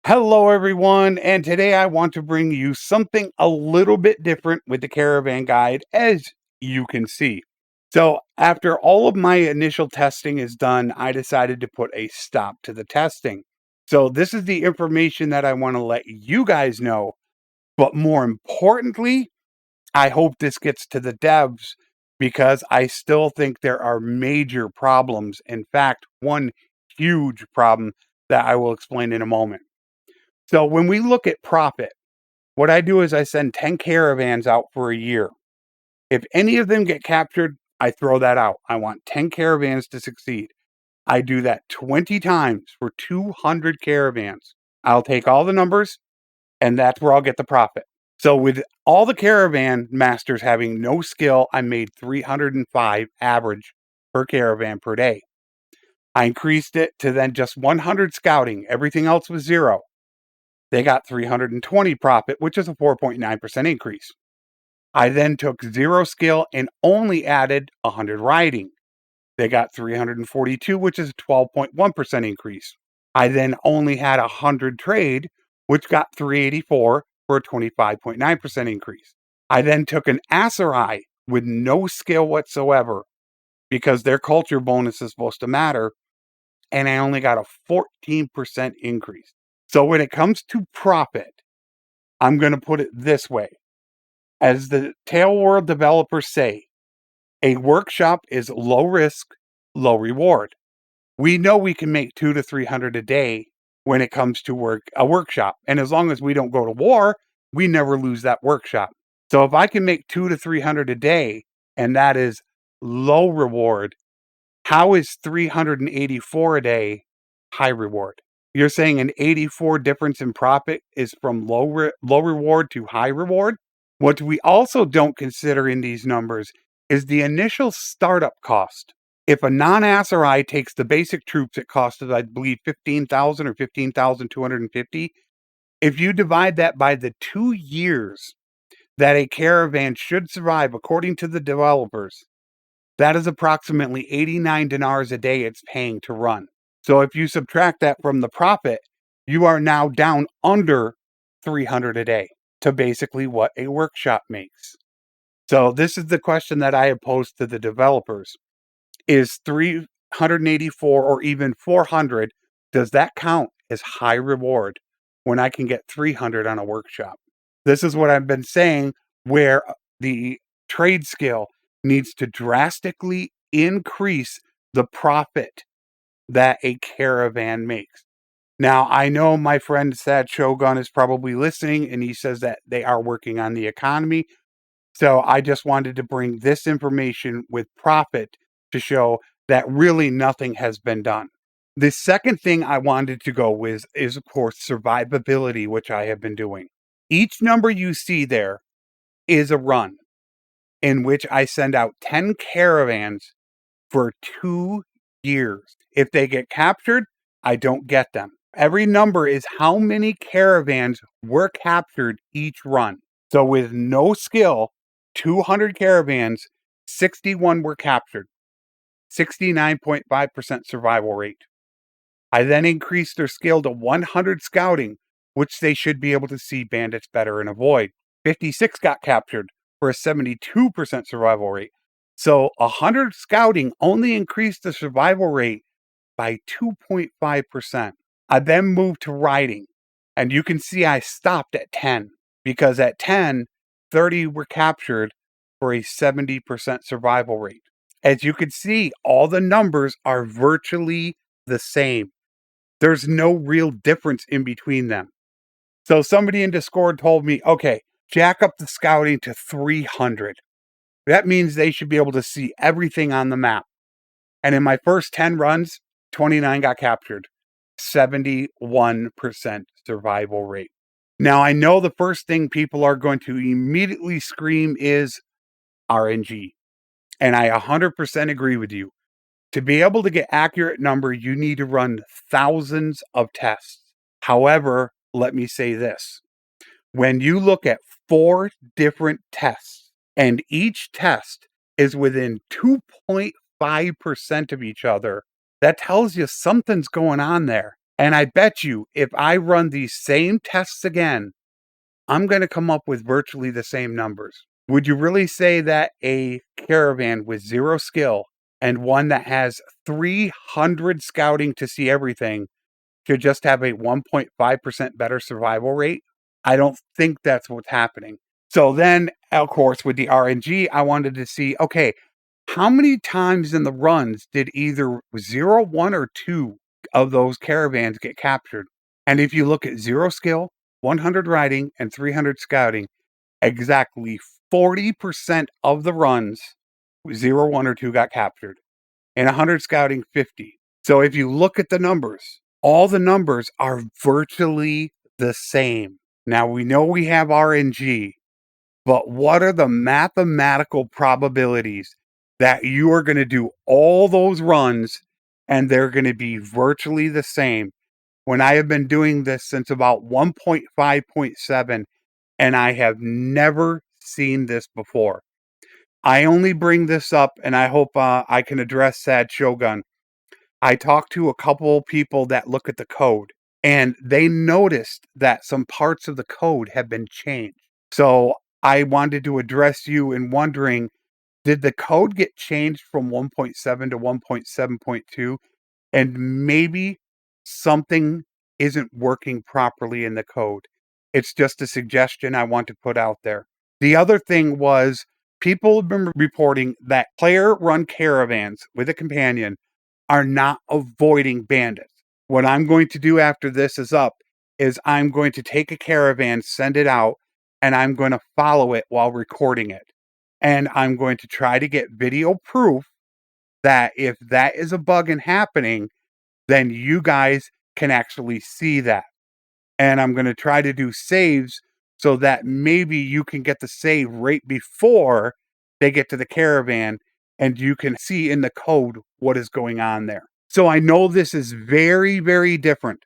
Hello, everyone, and today I want to bring you something a little bit different with the Caravan Guide, as you can see. So, after all of my initial testing is done, I decided to put a stop to the testing. So, this is the information that I want to let you guys know, but more importantly, I hope this gets to the devs because I still think there are major problems. In fact, one huge problem that I will explain in a moment. So when we look at profit, what I do is I send 10 caravans out for a year. If any of them get captured, I throw that out. I want 10 caravans to succeed. I do that 20 times for 200 caravans. I'll take all the numbers, and that's where I'll get the profit. So with all the caravan masters having no skill, I made 305 average per caravan per day. I increased it to then just 100 scouting. Everything else was zero. They got 320 profit, which is a 4.9% increase. I then took zero skill and only added 100 riding. They got 342, which is a 12.1% increase. I then only had 100 trade, which got 384 for a 25.9% increase. I then took an Asserai with no skill whatsoever because their culture bonus is supposed to matter, and I only got a 14% increase. So when it comes to profit, I'm going to put it this way. As the Tail World developers say, a workshop is low risk, low reward. We know we can make 200 to 300 a day when it comes to a workshop. And as long as we don't go to war, we never lose that workshop. So if I can make 200 to 300 a day, and that is low reward, how is 384 a day high reward? You're saying an 84 difference in profit is from low reward to high reward? What we also don't consider in these numbers is the initial startup cost. If a non-Asserai takes the basic troops, it costs, I believe, 15,000 or 15,250. If you divide that by the 2 years that a caravan should survive, according to the developers, that is approximately 89 dinars a day it's paying to run. So if you subtract that from the profit, you are now down under 300 a day to basically what a workshop makes. So this is the question that I have posed to the developers. Is 384 or even 400, does that count as high reward when I can get 300 on a workshop? This is what I've been saying, where the trade skill needs to drastically increase the profit that a caravan makes. Now, I know my friend Sad Shogun is probably listening, and he says that they are working on the economy. So I just wanted to bring this information with profit to show that really nothing has been done. The second thing I wanted to go with is, of course, survivability, which I have been doing. Each number you see there is a run in which I send out 10 caravans for 2 years. If they get captured, I don't get them. Every number is how many caravans were captured each run. So with no skill, 200 caravans, 61 were captured, 69.5% survival rate. I then increased their skill to 100 scouting, which they should be able to see bandits better and avoid. 56 got captured for a 72% survival rate. So 100 scouting only increased the survival rate by 2.5%. I then moved to riding, and you can see I stopped at 10 because at 10, 30 were captured for a 70% survival rate. As you can see, all the numbers are virtually the same. There's no real difference in between them. So somebody in Discord told me, okay, jack up the scouting to 300. That means they should be able to see everything on the map. And in my first 10 runs, 29 got captured. 71% survival rate. Now, I know the first thing people are going to immediately scream is RNG. And I 100% agree with you. To be able to get accurate number, you need to run thousands of tests. However, let me say this. When you look at 4 different tests, and each test is within 2.5% of each other, that tells you something's going on there. And I bet you if I run these same tests again, I'm going to come up with virtually the same numbers. Would you really say that a caravan with 0 skill and one that has 300 scouting to see everything should just have a 1.5% better survival rate? I don't think that's what's happening. So then, of course, with the RNG, I wanted to see, okay, how many times in the runs did either 0, 1, or 2 of those caravans get captured? And if you look at 0 skill, 100 riding, and 300 scouting, exactly 40% of the runs, 0, 1, or 2 got captured, and 100 scouting, 50. So if you look at the numbers, all the numbers are virtually the same. Now we know we have RNG, but what are the mathematical probabilities that you are going to do all those runs and they're going to be virtually the same when I have been doing this since about 1.5.7 and I have never seen this before? I only bring this up and I hope I can address Sad Shogun. I talked to a couple people that look at the code and they noticed that some parts of the code have been changed. So I wanted to address you in wondering, did the code get changed from 1.7 to 1.7.2? And maybe something isn't working properly in the code. It's just a suggestion I want to put out there. The other thing was people have been reporting that player run caravans with a companion are not avoiding bandits. What I'm going to do after this is up is I'm going to take a caravan, send it out, and I'm going to follow it while recording it. And I'm going to try to get video proof that if that is a bug and happening, then you guys can actually see that. And I'm going to try to do saves so that maybe you can get the save right before they get to the caravan and you can see in the code what is going on there. So I know this is very, very different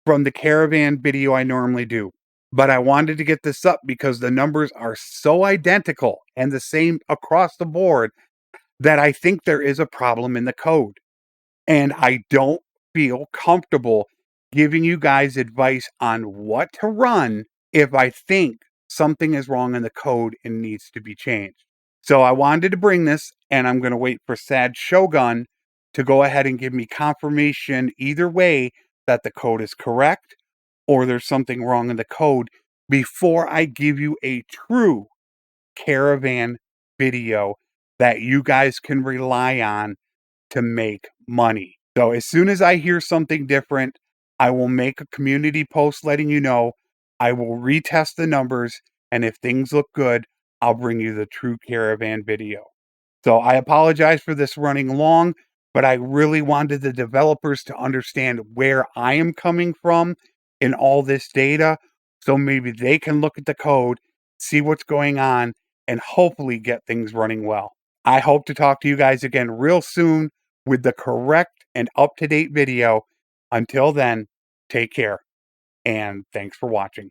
from the caravan video I normally do, but I wanted to get this up because the numbers are so identical and the same across the board that I think there is a problem in the code. And I don't feel comfortable giving you guys advice on what to run if I think something is wrong in the code and needs to be changed. So I wanted to bring this, and I'm going to wait for Sad Shogun to go ahead and give me confirmation either way that the code is correct or there's something wrong in the code before I give you a true caravan video that you guys can rely on to make money. So as soon as I hear something different, I will make a community post letting you know. I will retest the numbers, and if things look good, I'll bring you the true caravan video. So I apologize for this running long, but I really wanted the developers to understand where I am coming from in all this data, so maybe they can look at the code, see what's going on, and hopefully get things running well. I hope to talk to you guys again real soon with the correct and up-to-date video. Until then, take care, and thanks for watching.